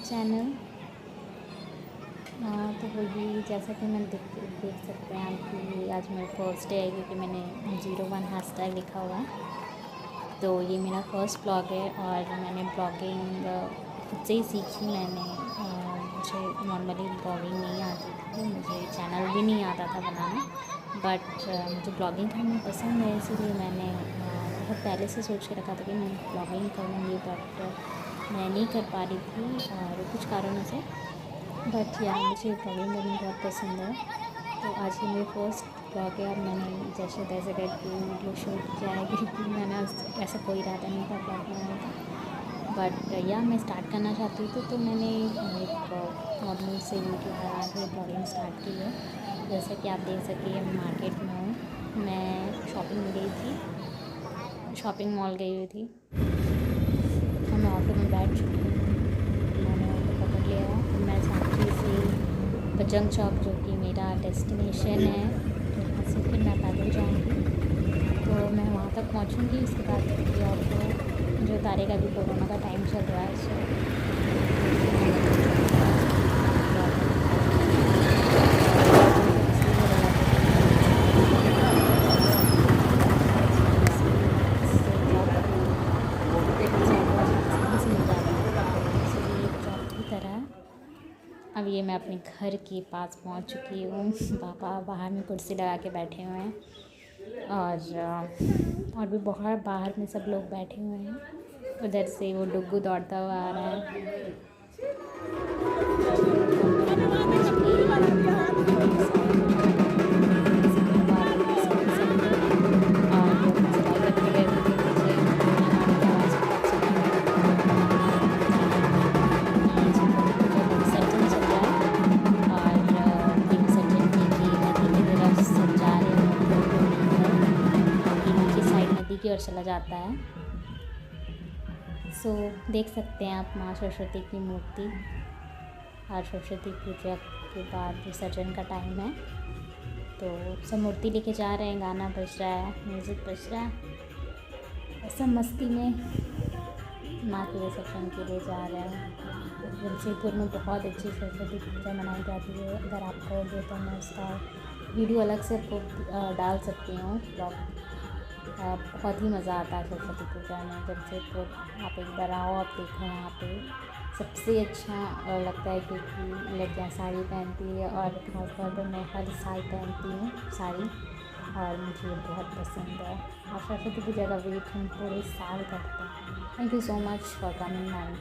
Channel. तो वही जैसा कि मैं देख सकते हैं आप कि आज मेरा फर्स्ट डे है क्योंकि मैंने 01 हैशटैग लिखा हुआ है। तो ये मेरा फर्स्ट ब्लॉग है और मैंने ब्लॉगिंग खुद से ही सीखी मैंने। मुझे नॉर्मली ब्लॉगिंग नहीं आती थी, मुझे चैनल भी नहीं आता था बनाना, बट मुझे ब्लॉगिंग करना पसंद है, इसीलिए मैंने बहुत पहले से सोच के रखा था कि मैं ब्लॉगिंग करूँगी, बट मैं नहीं कर पा रही थी और कुछ कारणों से। बट यार मुझे ब्लॉगिंग करना बहुत पसंद है। तो आज ये मेरी फर्स्ट ब्लॉग है और मैंने जैसे तैसे करके वीडियो शूट किया है क्योंकि मैंने ऐसा कोई इरादा नहीं था ब्लॉग बनाने का। बट या मैं स्टार्ट करना चाहती थी तो मैंने एक नॉर्मल से वीडियो बना के ब्लॉगिंग स्टार्ट की है। जैसा कि आप देख सकते हैं मार्केट में हूँ, मैं शॉपिंग मॉल गई हुई थी और मैं ऑटो में बैठ चुकी हूँ। मैंने ऑटो पकड़ लिया और मैं सांची से बजंग चौक जो कि मेरा डेस्टिनेशन है, वहाँ से फिर मैं पैदल जाऊँगी। तो मैं वहाँ तक पहुँचूँगी, उसके बाद ये ऑटो जो उतारेगा, अभी कोरोना का टाइम चल रहा है अब ये मैं अपने घर के पास पहुंच चुकी हूँ। पापा बाहर में कुर्सी लगा के बैठे हुए हैं और भी बाहर में सब लोग बैठे हुए हैं। उधर से वो डुग्गू दौड़ता हुआ आ रहा है। की ओर चला जाता है। सो देख सकते हैं आप माँ सरस्वती की मूर्ति और सरस्वती पूजा के बाद विसर्जन का टाइम है, तो सब मूर्ति लेके जा रहे हैं, गाना बज रहा है, म्यूज़िक बज रहा है, सब मस्ती में माँ के विसर्जन के लिए जा रहे हैं। जमशेदपुर में बहुत अच्छी सरस्वती पूजा मनाई जाती है। अगर आप कहोगे तो मैं उसका वीडियो अलग से डाल सकती हूँ ब्लॉग। बहुत ही मज़ा आता है सरस्वती पूजा में। जमशेदपुर आप एक बार आओ, आप देखो, यहाँ पे सबसे अच्छा लगता है क्योंकि लड़कियाँ साड़ी पहनती है और खास तौर पर मैं हर साल पहनती हूँ साड़ी और मुझे बहुत पसंद है। और सरस्वती पूजा का वेट हम पूरे साल करते हैं। Thank you so much for coming my